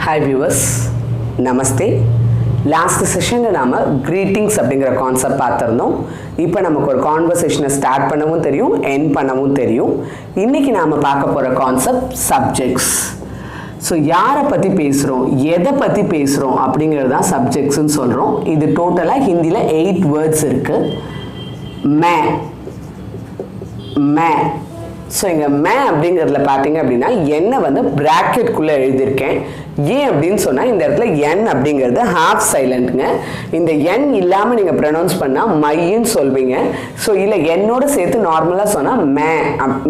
Hi viewers, Namaste. Last session நாம greetings அப்படிங்கிற concept பார்த்திருந்தோம். இப்போ நமக்கு ஒரு கான்வர்சேஷனை ஸ்டார்ட் பண்ணவும் தெரியும், எண்ட் பண்ணவும் தெரியும். இன்னைக்கு நாம பார்க்க போற கான்செப்ட் சப்ஜெக்ட்ஸ். ஸோ யாரை பற்றி பேசுகிறோம், எதை பற்றி பேசுகிறோம் அப்படிங்கிறது தான் சப்ஜெக்ட்ஸ்ன்னு சொல்கிறோம். இது டோட்டலாக ஹிந்தியில் 8 வேர்ட்ஸ் இருக்குது. மே மே ஸோ இங்கே மே அப்படிங்கிறதுல பார்த்தீங்க அப்படின்னா என்னை வந்து ப்ராக்கெட்குள்ளே எழுதியிருக்கேன். ஏன் அப்படின்னு சொன்னால் இந்த இடத்துல என் அப்படிங்கிறது ஹாஃப் சைலண்ட்டுங்க. இந்த என் இல்லாமல் நீங்கள் ப்ரொனவுன்ஸ் பண்ணால் மைன்னு சொல்வீங்க. ஸோ இல்லை என்னோட சேர்த்து நார்மலாக சொன்னால்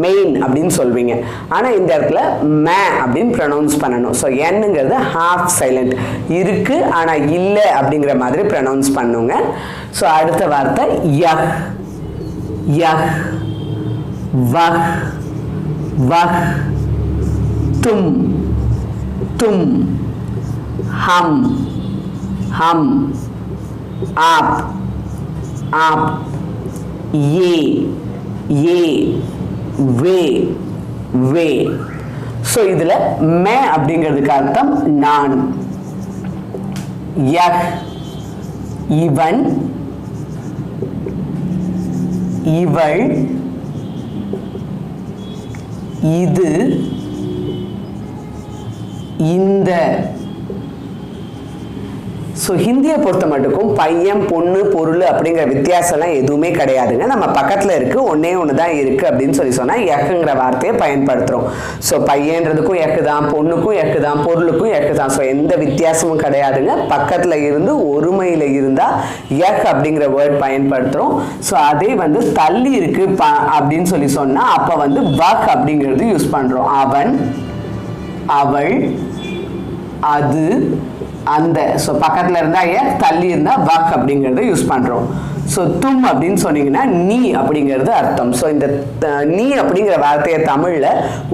மெயின் அப்படின்னு சொல்வீங்க. ஆனால் இந்த இடத்துல மே அப்படின்னு ப்ரொனவுன்ஸ் பண்ணணும். ஸோ என்னங்கிறது ஹாஃப் சைலண்ட் இருக்குது, ஆனால் இல்லை அப்படிங்கிற மாதிரி ப்ரொனவுன்ஸ் பண்ணுங்க. ஸோ அடுத்த வார்த்தை யஹ் யஹ், वह वह, तुम तुम, हम हम, आप आप, ये वे वे. ஸோ இதில் மே அப்படிங்கிறதுக்கு அர்த்தம் நான். யஹ் இவன், இவள், இது, இந்த. ஸோ ஹிந்தியை பொறுத்த மட்டுக்கும் பையன் பொண்ணு பொருள் அப்படிங்கிற வித்தியாசம்லாம் எதுவுமே கிடையாதுங்க. நம்ம பக்கத்தில் இருக்குது, ஒன்றே ஒன்று தான் இருக்குது அப்படின்னு சொன்னால் யக்குங்கிற வார்த்தையை பயன்படுத்துகிறோம். ஸோ பையன்றதுக்கும் யக்கு தான், பொண்ணுக்கும் யக்கு தான், பொருளுக்கும் யக்கு தான். ஸோ எந்த வித்தியாசமும் கிடையாதுங்க. பக்கத்தில் இருந்து ஒருமையில் இருந்தால் யக் அப்படிங்கிற வேர்ட் பயன்படுத்துகிறோம். ஸோ அதே வந்து தள்ளி இருக்குது அப்படின்னு சொன்னால் அப்போ வந்து வக் அப்படிங்கிறது யூஸ் பண்ணுறோம். அவன், அவள், அது, அந்த. ஸோ பக்கத்தில் இருந்தால் தள்ளி இருந்தால் வக் அப்படிங்கிறத யூஸ் பண்ணுறோம். ஸோ தும் அப்படின்னு சொன்னீங்கன்னா நீ அப்படிங்கிறது அர்த்தம். ஸோ இந்த நீ அப்படிங்கிற வார்த்தையை தமிழில்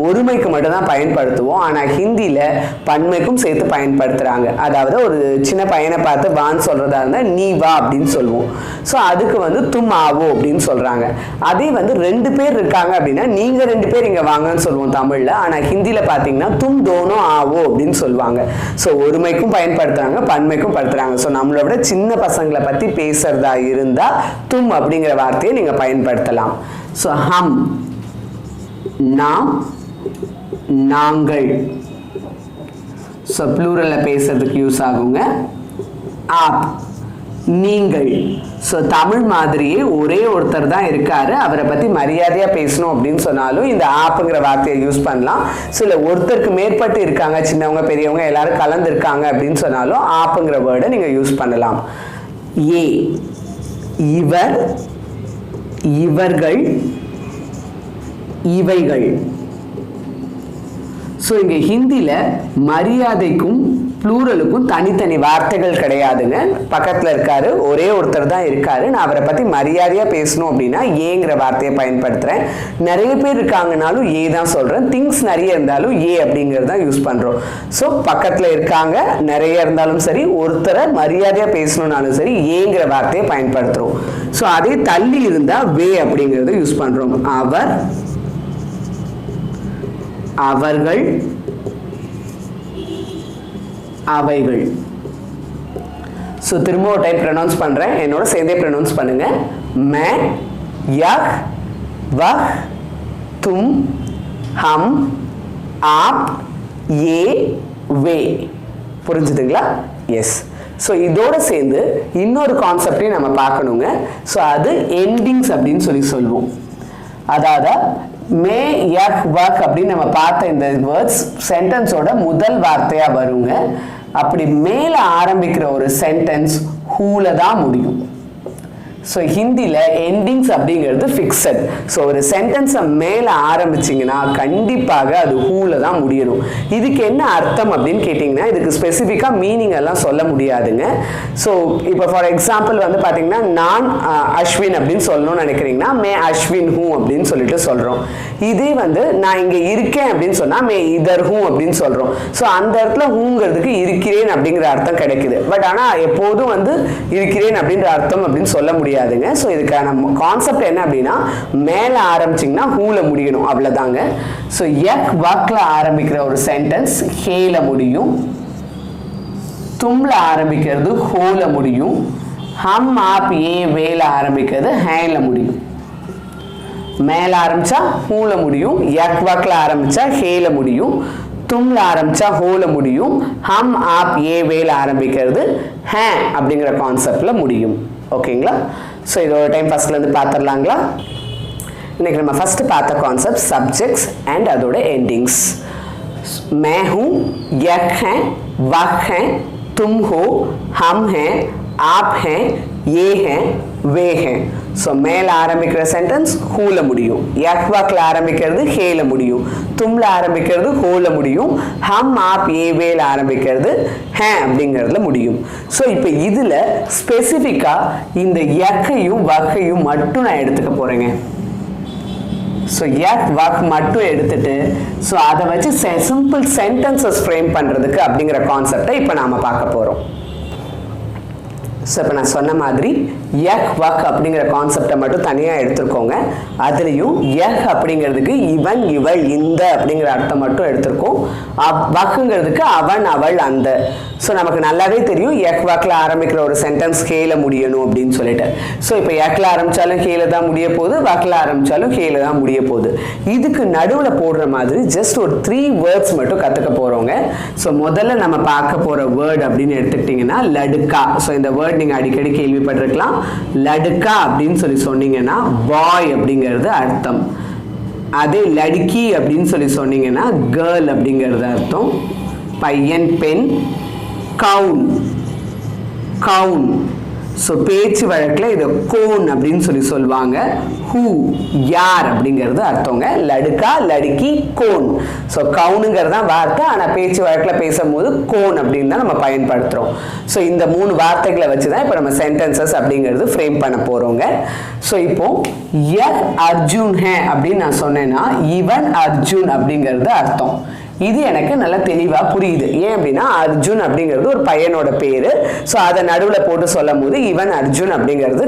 ஒருமைக்கு மட்டும்தான் பயன்படுத்துவோம். ஆனால் ஹிந்தியில் பன்மைக்கும் சேர்த்து பயன்படுத்துகிறாங்க. அதாவது ஒரு சின்ன பையனை பார்த்து வான்னு சொல்கிறதா இருந்தால் நீ வா அப்படின்னு சொல்லுவோம். ஸோ அதுக்கு வந்து தும் ஆவோ அப்படின்னு சொல்கிறாங்க. அதே வந்து 2 பேர் இருக்காங்க அப்படின்னா நீங்கள் 2 பேர் இங்கே வாங்கன்னு சொல்லுவோம் தமிழில். ஆனால் ஹிந்தியில் பார்த்தீங்கன்னா தும் தோனோ ஆவோ அப்படின்னு சொல்லுவாங்க. ஸோ ஒருமைக்கும் பயன்படுத்துகிறாங்க, பன்மைக்கும் படுத்துகிறாங்க. ஸோ நம்மளை விட சின்ன பசங்களை பற்றி பேசுகிறதா இருந்தால் தும் அப்படிங்கிற வார்த்தையை நீங்க பயன்படுத்தலாம். சோ ஹம், நாம், நாங்கள். சோ ப்ளூரல்ல பேசுறதுக்கு யூஸ் ஆகுங்க. ஆப், நீங்கள். ஸோ தமிழ் மாதிரியே ஒரே ஒருத்தர் தான் இருக்காரு, அவரை பற்றி மரியாதையாக பேசணும் அப்படின்னு சொன்னாலும் இந்த ஆப்புங்கிற வார்த்தையை யூஸ் பண்ணலாம். ஸோ இல்லை ஒருத்தருக்கு மேற்பட்டு இருக்காங்க, சின்னவங்க பெரியவங்க எல்லாரும் கலந்துருக்காங்க அப்படின்னு சொன்னாலும் ஆப்புங்கிற வேர்டை நீங்கள் யூஸ் பண்ணலாம். ஏ, இவர், இவர்கள், இவைகள். ஸோ இங்கே ஹிந்தியில் மரியாதைக்கும் ப்ளூரலுக்கும் தனித்தனி வார்த்தைகள் கிடையாதுங்க. பக்கத்தில் இருக்காரு, ஒரே ஒருத்தர் தான் இருக்காரு, நான் அவரை பற்றி மரியாதையாக பேசணும் அப்படின்னா ஏங்கிற வார்த்தையை பயன்படுத்துகிறேன். நிறைய பேர் இருக்காங்கனாலும் ஏ தான் சொல்கிறேன். திங்ஸ் நிறைய இருந்தாலும் ஏ அப்படிங்கிறது தான் யூஸ் பண்ணுறோம். ஸோ பக்கத்தில் இருக்காங்க, நிறைய இருந்தாலும் சரி, ஒருத்தரை மரியாதையாக பேசணுன்னாலும் சரி ஏங்கிற வார்த்தையை பயன்படுத்துகிறோம். ஸோ அதே தள்ளி இருந்தால் வே அப்படிங்கிறத யூஸ் பண்ணுறோம். அவர், அவர்கள், அவைகள். ஸோ திரும்ப ஒரு டைம் ப்ரொனவுன்ஸ் பண்ணுறேன், என்னோட சேர்ந்தே ப்ரொனவுன்ஸ் பண்ணுங்க. மே, யஹ், வஹ், தும், ஹம், ஆப், ஏ, வே. புரிஞ்சுதுங்களா? எஸ். ஸோ இதோட சேர்ந்து இன்னொரு கான்செப்டையும் நம்ம பார்க்கணுங்க. ஸோ அது எண்டிங்ஸ் அப்படின்னு சொல்லுவோம். அதாவது மே, யக், வக் அப்படின்னு நம்ம பார்த்த இந்த வேர்ட்ஸ் சென்டென்ஸோட முதல் வார்த்தையா வருங்க. அப்படி மேல ஆரம்பிக்கிற ஒரு சென்டென்ஸ் ஹூல தான் முடியும். ஸோ ஹிந்தியில் எண்டிங்ஸ் அப்படிங்கிறது ஃபிக்ஸட். ஸோ ஒரு சென்டென்ஸை மேலே ஆரம்பிச்சிங்கன்னா கண்டிப்பாக அது ஹூல தான் முடியணும். இதுக்கு என்ன அர்த்தம் அப்படின்னு கேட்டிங்கன்னா இதுக்கு ஸ்பெசிஃபிக்காக மீனிங் எல்லாம் சொல்ல முடியாதுங்க. ஸோ இப்போ ஃபார் எக்ஸாம்பிள் வந்து பார்த்தீங்கன்னா நான் அஸ்வின் அப்படின்னு சொல்லணும்னு நினைக்கிறீங்கன்னா மே அஸ்வின் ஹூ அப்படின்னு சொல்லிட்டு சொல்கிறோம். இதே வந்து நான் இங்கே இருக்கேன் அப்படின்னு சொன்னால் மே இதர் ஹூ அப்படின்னு சொல்கிறோம். ஸோ அந்த இடத்துல ஹூங்கிறதுக்கு இருக்கிறேன் அப்படிங்கிற அர்த்தம் கிடைக்குது. பட் ஆனால் எப்போதும் வந்து இருக்கிறேன் அப்படின்ற அர்த்தம் அப்படின்னு சொல்ல முடியாது. ஸோ இதுக்கான கான்செப்ட் என்ன அப்படின்னா மேலே ஆரம்பிச்சிங்கன்னா ஹூல முடியணும், அவ்வளோதாங்க. ஸோ யக் வக்ல ஆரம்பிக்கிற ஒரு சென்டென்ஸ் ஹேல முடியும். தும்ல ஆரம்பிக்கிறது ஹோல முடியும். ஹம் ஆப் ஏ வேல ஆரம்பிக்கிறது ஹேல முடியும். மேல ஆரம்பிச்சா ஹூல முடியும். யக் வக்ல ஆரம்பிச்சா ஹேல முடியும். தும்ல ஆரம்பிச்சா ஹோல முடியும். ஹம் ஆப் ஏ வேல ஆரம்பிக்கிறது ஹே அப்படிங்கிற கான்செப்ட்ல முடியும். ஓகேங்களா? ஸோ இதோட டைம் ஃபர்ஸ்ட்ல இருந்து பார்த்துடலாங்களா? இன்னைக்கு நம்ம ஃபர்ஸ்ட் பார்த்த கான்செப்ட் சப்ஜெக்ட்ஸ் அண்ட் அதோட எண்டிங்ஸ். मैं हूँ, यक हैं, वक हैं, तुम हो, हम हैं, आप हैं, ये हैं, वे हैं. ஸோ மேலே ஆரம்பிக்கிற சென்டென்ஸ் ஹூல முடியும். யக் வக்ல ஆரம்பிக்கிறது ஹேல முடியும். தும்ல ஆரம்பிக்கிறது ஹோல முடியும். ஹம் ஆப் ஏ வேல ஆரம்பிக்கிறது ஹே அப்படிங்கிறதுல முடியும். ஸோ இப்போ இதில் ஸ்பெசிஃபிக்காக இந்த யக்கையும் வக்கையும் மட்டும் நான் எடுத்துக்க போகிறேங்க. ஸோ யக் வக் மட்டும் எடுத்துட்டு ஸோ அதை வச்சு சிம்பிள் சென்டென்சஸ் ஃப்ரேம் பண்ணுறதுக்கு அப்படிங்கிற கான்செப்டை இப்போ நாம் பார்க்க போகிறோம். ஸோ இப்போ நான் சொன்ன மாதிரி யக் வக் அப்படிங்கிற கான்செப்டை மட்டும் தனியாக எடுத்துருக்கோங்க. அதுலேயும் யக் அப்படிங்கிறதுக்கு இவன் இவள் இந்த அப்படிங்கிற அர்த்தம் மட்டும் எடுத்திருக்கோம். வக்குங்கிறதுக்கு அவன் அவள் அந்த. ஸோ நமக்கு நல்லாவே தெரியும் யக் வக்ல ஆரம்பிக்கிற ஒரு சென்டென்ஸ் ஹேல முடியணும் அப்படின்னு சொல்லிட்டு. ஸோ இப்போ யக்ல ஆரம்பித்தாலும் ஹேல தான் முடிய போகுது, வக்ல ஆரம்பித்தாலும் ஹேல தான் முடிய போகுது. இதுக்கு நடுவில் போடுற மாதிரி ஜஸ்ட் ஒரு 3 வேர்ட்ஸ் மட்டும் கற்றுக்க போகிறோங்க. ஸோ முதல்ல நம்ம பார்க்க போகிற வேர்ட் அப்படின்னு எடுத்துக்கிட்டிங்கன்னா லடுக்கா. ஸோ இந்த வேர்ட் நீங்கள் அடிக்கடி கேள்விப்பட்டிருக்கலாம். லடுக்கா அப்படின்னு சொல்லி சொன்னீங்கன்னா பாய் அப்படிங்கிறது அர்த்தம். அதே லடுக்கி அப்படின்னு சொல்லி சொன்னீங்கன்னா கேர்ள் அப்படிங்கிறது அர்த்தம். பையன் பெண். Gown gown. ஸோ பேச்சு வழக்கில் இதை கோன் அப்படின்னு சொல்லி சொல்லுவாங்க. ஹூ யார் அப்படிங்கிறது அர்த்தங்க. லடுக்கா லடுக்கி கோன். ஸோ கவுனுங்கிறது தான் வார்த்தை, ஆனால் பேச்சு வழக்கில் பேசும்போது கோன் அப்படின்னு தான் நம்ம பயன்படுத்துகிறோம். ஸோ இந்த 3 வார்த்தைகளை வச்சு தான் இப்போ நம்ம சென்டென்சஸ் அப்படிங்கிறது ஃப்ரேம் பண்ண போகிறோங்க. ஸோ இப்போ யக் அர்ஜுன் ஹே அப்படின்னு நான் சொன்னேன்னா இவன் அர்ஜுன் அப்படிங்கிறது அர்த்தம். இது எனக்கு நல்லா தெளிவாக புரியுது. ஏன் அப்படின்னா அர்ஜுன் அப்படிங்கிறது ஒரு பையனோட பேர். ஸோ அதை நடுவில் போட்டு சொல்லும் போது இவன் அர்ஜுன் அப்படிங்கிறது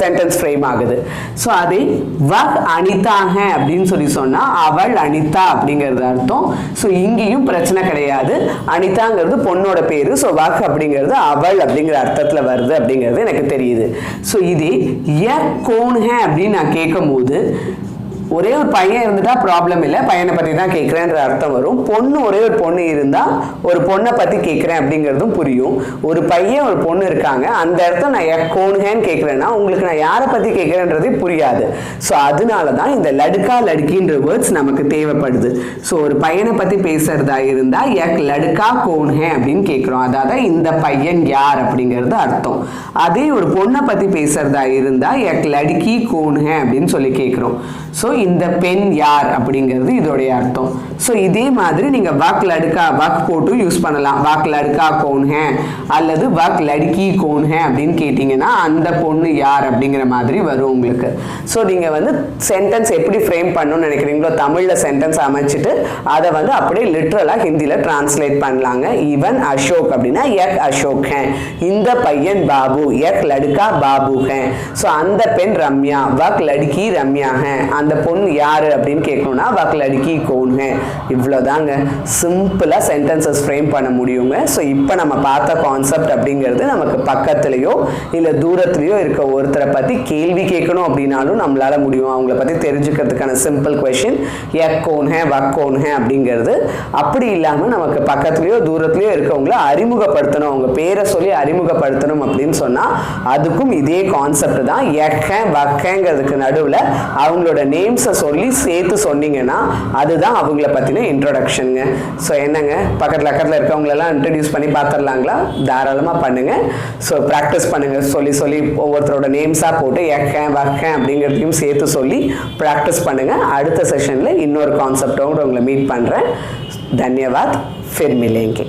சென்டென்ஸ் ஃப்ரேம் ஆகுது. ஸோ அதை வக் அனிதா ஹே அப்படின்னு சொல்லி சொன்னால் அவள் அனிதா அப்படிங்கிறது அர்த்தம். ஸோ இங்கேயும் பிரச்சனை கிடையாது. அனிதாங்கிறது பொண்ணோட பேர். ஸோ வக் அப்படிங்கிறது அவள் அப்படிங்கிற அர்த்தத்தில் வருது அப்படிங்கிறது எனக்கு தெரியுது. ஸோ இது யக் கோன் ஹே அப்படின்னு நான் கேட்கும் போது ஒரே ஒரு பையன் இருந்துட்டா ப்ராப்ளம் இல்லை, பையனை பற்றி தான் கேட்குறேன்ற அர்த்தம் வரும். பொண்ணு ஒரே ஒரு பொண்ணு இருந்தால் ஒரு பொண்ணை பற்றி கேட்குறேன் அப்படிங்கிறதும் புரியும். ஒரு பையன் ஒரு பொண்ணு இருக்காங்க, அந்த இடத்துல நான் யக் கோன்ஹேன்னு கேட்குறேன்னா உங்களுக்கு நான் யாரை பற்றி கேட்குறேன்றதே புரியாது. ஸோ அதனால தான் இந்த லடுக்கா லடுக்கின்ற வேர்ட்ஸ் நமக்கு தேவைப்படுது. ஸோ ஒரு பையனை பற்றி பேசுறதா இருந்தால் யக் லடுக்கா கோன்ஹே அப்படின்னு கேட்குறோம். அதாவது இந்த பையன் யார் அப்படிங்கிறது அர்த்தம். அதே ஒரு பொண்ணை பற்றி பேசுறதா இருந்தால் யக் லடுக்கி கோன்ஹே அப்படின்னு சொல்லி கேட்குறோம். ஸோ இந்த பெண் யார் அப்படிங்கிறது இதோடைய அர்த்தம். ஸோ இதே மாதிரி நீங்கள் வக் லடுக்கா வக் போட்டு யூஸ் பண்ணலாம். வக் லடுக்கா கோன் ஹே அல்லது வக் லடுக்கி கோன் ஹே அப்படின்னு கேட்டிங்கன்னா அந்த பொண்ணு யார் அப்படிங்கிற மாதிரி வரும் உங்களுக்கு. ஸோ நீங்கள் வந்து சென்டென்ஸ் எப்படி ஃப்ரேம் பண்ணணும்னு நினைக்கிறீங்களோ தமிழில் சென்டென்ஸ் அமைச்சிட்டு அதை வந்து அப்படியே லிட்ரலாக ஹிந்தியில் டிரான்ஸ்லேட் பண்ணலாங்க. இவன் அசோக் அப்படின்னா யக் அசோக் ஹே. இந்த பையன் பாபு யக் லடுக்கா பாபு ஹே. ஸோ அந்த பெண் ரம்யா வக் லடுக்கி ரம்யா ஹே. அந்த பொண்ணு யாரு அப்படின்னு கேட்கணும்னா வக் லடுக்கி கோன் ஹே. இவ்வளோதாங்க, சிம்பிளாக சென்டென்சஸ் ஃப்ரேம் பண்ண முடியுங்க. ஸோ இப்போ நம்ம பார்த்த கான்செப்ட் அப்படிங்கிறது நமக்கு பக்கத்துலேயோ இல்லை தூரத்துலையோ இருக்க ஒருத்தரை பற்றி கேள்வி கேட்கணும் அப்படின்னாலும் நம்மளால முடியும். அவங்கள பற்றி தெரிஞ்சுக்கிறதுக்கான சிம்பிள் கொஷின் யக் கோன் ஹே வக் கோன் ஹே அப்படிங்கிறது. அப்படி இல்லாமல் நமக்கு பக்கத்துலேயோ தூரத்துலையோ இருக்கவங்கள அறிமுகப்படுத்தணும், அவங்க பேரை சொல்லி அறிமுகப்படுத்தணும் அப்படின்னு சொன்னால் அதுக்கும் இதே கான்செப்ட் தான். யக் ஹே வக் ஹேங்கிறதுக்கு நடுவில் அவங்களோட நேம்ஸை சொல்லி சேர்த்து சொன்னீங்கன்னா அதுதான் அவங்கள பற்றின இன்ட்ரோடக்ஷனுங்க. ஸோ என்னங்க பக்கத்தில் இருக்கவங்களெல்லாம் இன்ட்ரடியூஸ் பண்ணி பார்த்துடலாங்களா? தாராளமாக பண்ணுங்கள். ஸோ ப்ராக்டிஸ் பண்ணுங்கள். சொல்லி ஒவ்வொருத்தரோட நேம்ஸாக போட்டு யக் ஹே வக் ஹே அப்படிங்கிறதையும் சேர்த்து சொல்லி ப்ராக்டிஸ் பண்ணுங்கள். அடுத்த செஷனில் இன்னொரு கான்செப்டோடு உங்களை மீட் பண்ணுறேன். தன்யவாத். फिर मिलेंगे.